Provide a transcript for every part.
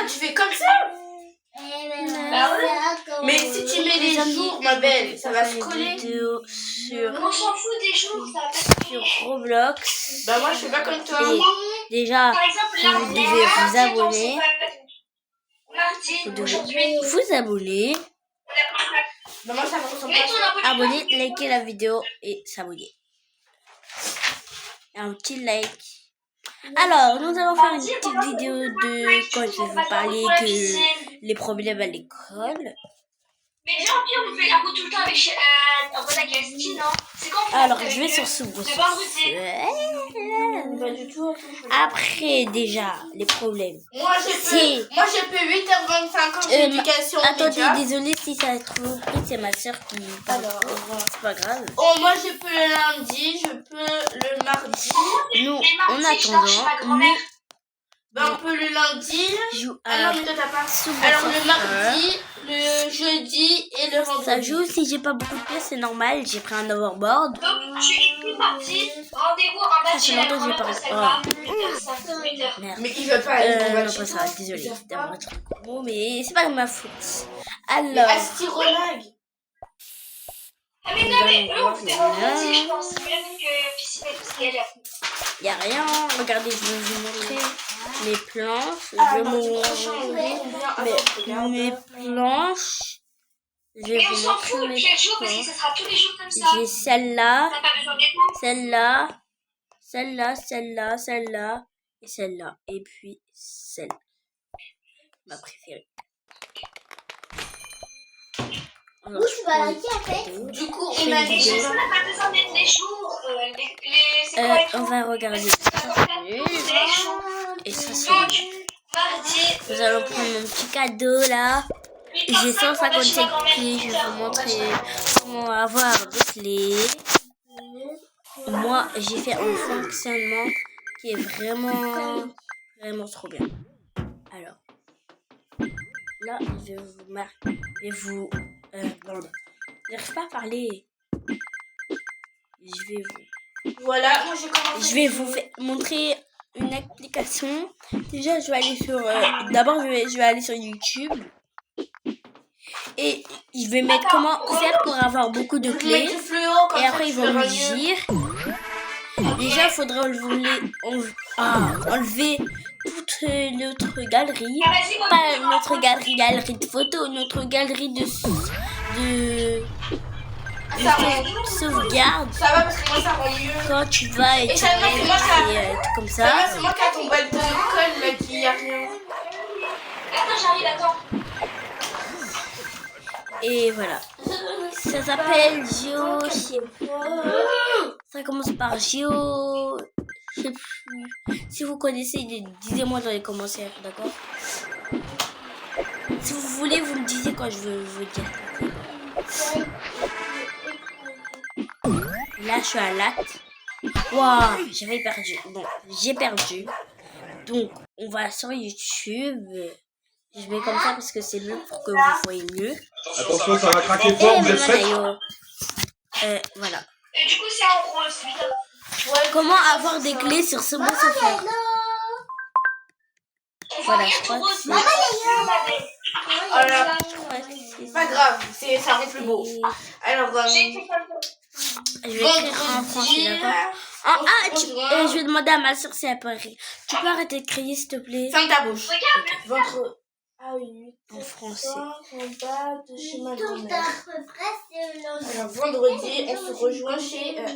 tu fais comme ça. Bah ouais. Mais si tu mets les jours, ma belle, ça va se coller. On s'en fout des jours, ça va pas sur Roblox. Bah moi, je fais pas comme toi. Et déjà, Par exemple, là, vous devez vous abonner. Mardi, Vous devez aujourd'hui. vous abonner. Bah moi, ça me ressemble Mets pas. ton abonnement. Abonner, liker la vidéo et s'abonner. Un petit like. Alors, nous allons faire une petite vidéo de quand je vais vous parler que les problèmes à l'école. Mais déjà, au pire, on fait la route tout le temps avec en mode avec Christine, non? C'est quand on fait Alors, la je vais sur ce bouton. Le vendredi. Pas du tout. Après, déjà, les problèmes. Moi, j'ai C'est- fait 8h25 en éducation aux Attendez, médias. désolé si ça se trouve, c'est ma soeur qui parle. Alors, C'est pas grave. Oh, moi, je peux le lundi, je peux le mardi. Nous, Les en mardis, je dors chez ma attendant, grand-mère. Bah, on peut le lundi. joue Ah non, mais toi, t'as pas. Subway Alors, le Surfer. mardi, le jeudi et le vendredi. Ça joue, si j'ai pas beaucoup de pièces, c'est normal, j'ai pris un overboard. Donc, je suis plus partie. Rendez-vous en bas de chez la longtemps que j'ai grand-mère pas parce qu'elle parlé. va 8h05, 8h. Merde. Mais il veut pas aller Non, on va pas chez ça, toi. désolé. Ils savent C'était pas. un vrai truc gros, mais c'est pas de ma faute. Mais Alors, Astironag. Ah, mais non, mais eux, on fait vendredi, je pense. Même que piscine et tout, c'est galère. y a rien. Regardez, je vais vous montrer mes planches. Je Ah, vais mardi vous prochain, on montrer verra combien. Attends, mes regarde. planches. Je vais Mais on vous s'en montrer fout mes quel jour parce que planches. ça sera tous les jours comme ça. J'ai celle-là, T'as pas besoin d'étendre. celle-là, et celle-là. Et puis celle-là. Ma préférée. Alors, Où tu vas liker en fait? Du coup, Je on fais a une Mais dit. vidéo. on n'a pas besoin d'être les jours. C'est quoi les on jours? va regarder Les jours. et ça se Donc, regarde. mardi. Nous allons prendre mon petit cadeau là. J'ai 157 clés. Je vais vous montrer comment avoir des clés. Moi, j'ai fait un fonctionnement qui est vraiment trop bien. Alors, là, je vais vous marquer. J'arrive pas à parler. Voilà, moi j'ai commencé. Je vais vous montrer une application. Déjà, je vais aller sur. D'abord, je vais aller sur YouTube. Et je vais mettre comment faire pour avoir beaucoup de Je vais clés. mettre du fluo, comme Et ça, après, tu ils vont verras me mieux. dire. Déjà, il faudrait enlever toute notre galerie. Ah, vas-y, moi, Pas notre galerie de photos, notre galerie de sauvegarde. Ça va parce que moi ça rend mieux. Quand tu vas et Et tu ça va, c'est moi qui tout comme Ça ça. va, c'est moi qui a ton bal de colle là qui y a rien. Attends, j'arrive, attends. Et voilà. Ça s'appelle Géo. Ça commence par Géo. Je sais plus. Si vous connaissez, dites-moi dans les commentaires, d'accord? Si vous voulez, vous me disiez quand je veux vous dire. Là, je suis à latte. Waouh, j'avais perdu. Bon, j'ai perdu. Donc, on va sur YouTube. Je vais comme ça parce que c'est mieux pour que vous voyez mieux. Attention, ça va craquer Et fort, vous êtes prêts? Voilà. Et du coup, c'est en rose, putain. Comment avoir des clés sur ce beau sofa? Voilà, je crois que c'est... Alors, pas grave, ça rend plus beau. Alors, Je vais écrire en français, d'accord? Je vais demander à ma soeur si elle peut écrire. Tu peux arrêter de crier, s'il te plaît? ferme ta bouche. Regarde, Ah oui, En français. en bas de chez ma Tout grand-mère. à peu près, c'est le Alors, vendredi, on se rejoint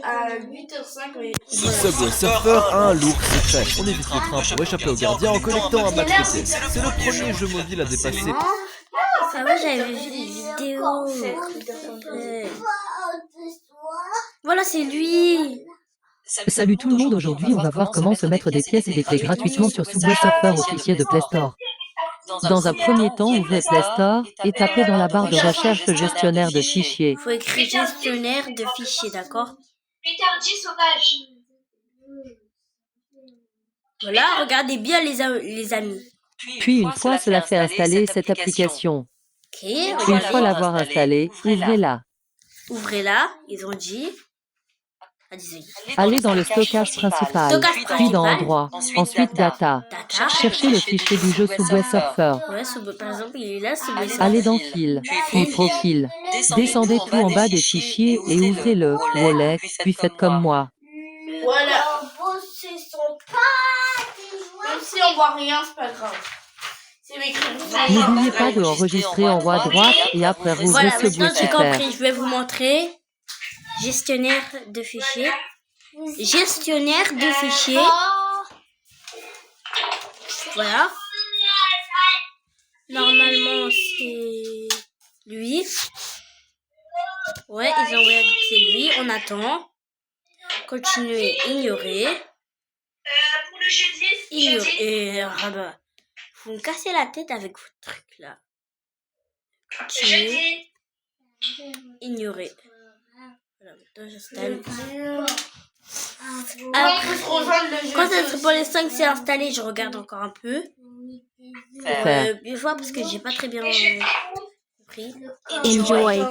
à 8h05. Mais... Subway Surfer a un lourd secret. On évite le train pour échapper aux gardiens en collectant un max de pièces. C'est le premier jeu mobile à dépasser. Ça va, j'avais vu une vidéo. Voilà, c'est lui. Salut tout le monde, aujourd'hui on va voir comment se mettre des pièces et des clés gratuitement sur Subway Surfer au fichier de Play Store. Dans un premier temps, ouvrez Play Store et tapez dans la barre de recherche gestionnaire de fichiers. Il faut écrire gestionnaire de fichiers, d'accord? Picardie sauvage. Voilà, regardez bien les amis. Puis une fois cela fait installer cette application. Ok, Une regardez. fois l'avoir installée, ouvrez-la. Ouvrez-la, ils ont dit. Allez dans le stockage principal, Stockage puis dans principal. Endroit, ensuite Data. Data. Cherchez le fichier du jeu Subway Surfer. Ouais, par exemple, il est là, Subway Allez dans Surfer. Fil, puis Profil. Descendez tout en bas des fichiers et ouvrez-le, Wallet, puis faites comme moi. Voilà. Bosser son pas, Même si on voit rien, c'est pas grave. C'est mes crédits. N'oubliez pas de enregistrer en haut à droite et après rouvrir Voilà, Subway maintenant j'ai Surfer. compris. Je vais vous montrer. Gestionnaire de fichiers. Gestionnaire de fichiers. Voilà. Normalement, c'est lui. Ouais, ils ont envoyé que c'est lui. On attend. Continuer, ignorer. Pour le jeudi. Ignorer. Ah bah, vous me cassez la tête avec vos trucs là. Continuer, Jeudi. ignorer. Voilà, maintenant j'installe. Après, il faut se rejoindre le jeu. Quand c'est pour les 5 c'est installé, je regarde encore un peu. Faire. Une fois parce que j'ai pas très bien compris. Enjoy.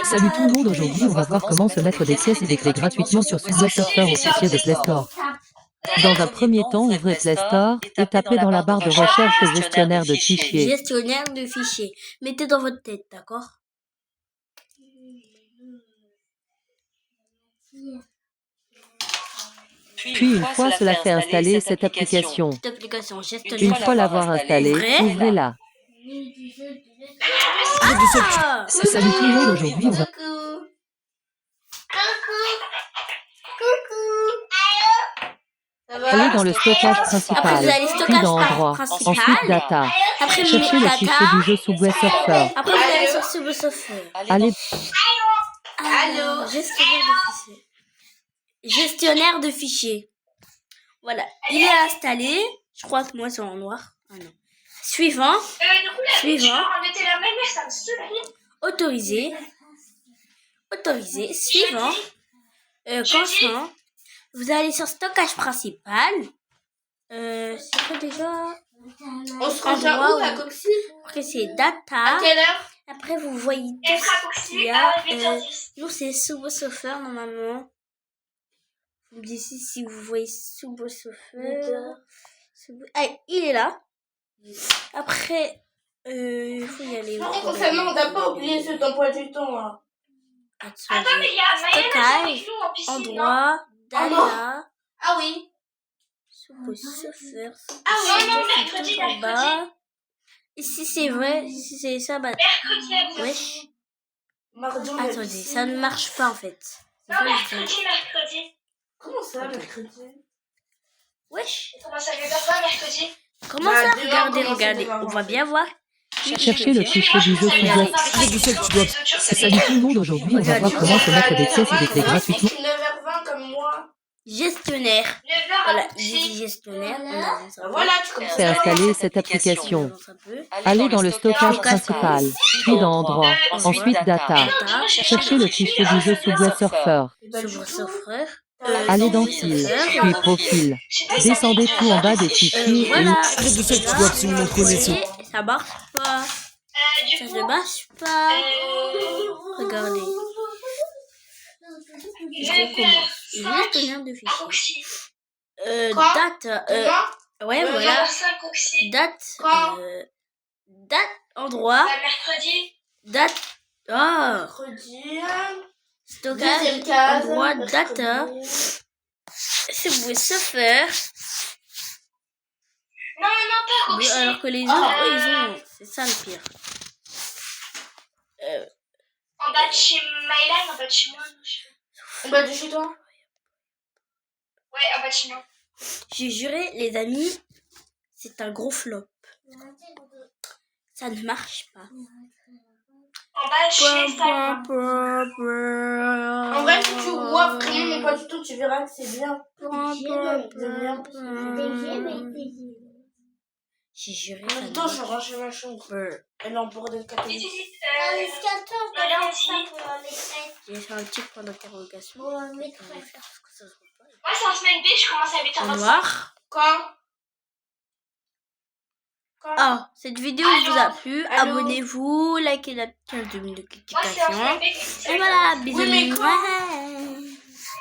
Salut tout le monde, aujourd'hui on va voir comment se mettre des pièces et des clés gratuitement sur Subway Surfer au fichier de Play Store. Dans un premier temps, ouvrez Play Store et tapez dans la barre de recherche gestionnaire de fichiers. Gestionnaire de fichiers. Mettez dans votre tête, d'accord? Puis une fois cela fait installer cette application. Cette application gestionnaire. Une fois l'avoir installée, ouvrez-la. Ah, Salut tout le monde, aujourd'hui on va... Ça va? Allez dans le stockage Après, principal, vous allez puis stockage dans Endroit, principal. ensuite Data. Après, vous Cherchez le mettez fichier data. du jeu Subway Surfer. Après, vous allez sur Subway Surfer. Allez, Allô? Gestionnaire de fichiers. Gestionnaire de fichiers. Voilà. Il est installé. Je crois que moi, c'est en noir. Ah non. Suivant. Du coup, là, Suivant. je peux remettre la même, mais ça me suffit. Autorisé. Autorisé. Suivant. Constant. Vous allez sur stockage principal. C'est quoi déjà? On se rejoint où, la coccyne? Après, c'est À data. quelle heure? Après, vous voyez tout Être ce qu'il y raccourci a. à 8h10. Nous, c'est Subway Surfer, normalement. Vous me dites si vous voyez Subway Surfer. Ah, il est là. Après, il faut y aller. Concernant, on n'a pas oublié cet emploi du temps, là. Attends, mais il y a Maëlle avec nous en piscine. Endroit, data, Ah oui. Subway Surfer. Ah oui, non, c'est mercredi, tout en bas. mercredi. Et si c'est vrai, si c'est ça, bah. Mercredi. Wesh. Mardi, on a Attendez, dit. ça ne marche pas en fait. C'est Non, pas le truc. mercredi. Comment ça, mercredi? Wesh. Comment ça veut dire quoi, mercredi? Comment Bah, ça? demain, Regardez, comment ça regardez. demain, On va bien voir. cherchez le fichier du jeu Subway. Salut tout le monde, aujourd'hui on va voir comment se mettre des pièces et des clés gratuitement. 9h20 comme moi. Gestionnaire. 9h Voilà, il dit gestionnaire. On avance un peu. Voilà, tu commences. Fait installer cette On application. avance un peu. Allez dans le stockage principal, puis dans Endroit, ensuite Data. Data. Cherchez le fichier du jeu Subway Surfer. Subway Surfer. Allez dans Fil, puis Profil. Descendez tout en bas des fichiers et Voilà. Arrête de ça, tu dois absolument connaître. Et ça marche pas. Du Ça coup, ne marche pas. Regardez. Je recommence. Gestionnaire de fichiers. Oxy. Date. Demain? Ouais, voilà. 5 Oxy. Date. Quand? Date. Endroit. Mercredi. Date. Ah. Mercredi. Stockage. Deuxième case. Endroit. Data. Subway Surfer. Non, pas Mais Oxy. alors que les autres, eux, ils ont. C'est ça le pire. En bas de chez Maëla, en bas de chez moi. On va de chez toi? Ouais, en bas de chez moi. J'ai juré, les amis, c'est un gros flop. Ça ne marche pas. En bas de chez Salma. En vrai, si tu vois vraiment mon pas du tout, tu verras que c'est bien. J'ai juré, En ça même ne temps, je marche range ma chambre. Elle est en bordel Vite, catholique. vite, J'ai fait un petit point d'interrogation. Moi, c'est en semaine B, je commence à En 8h25. noir. Quand? Ah, cette vidéo vous a plu. Abonnez-vous, likez la petite de Moi, c'est en notification. semaine B. Et voilà, bisous. Oui, mais quand? Ouais.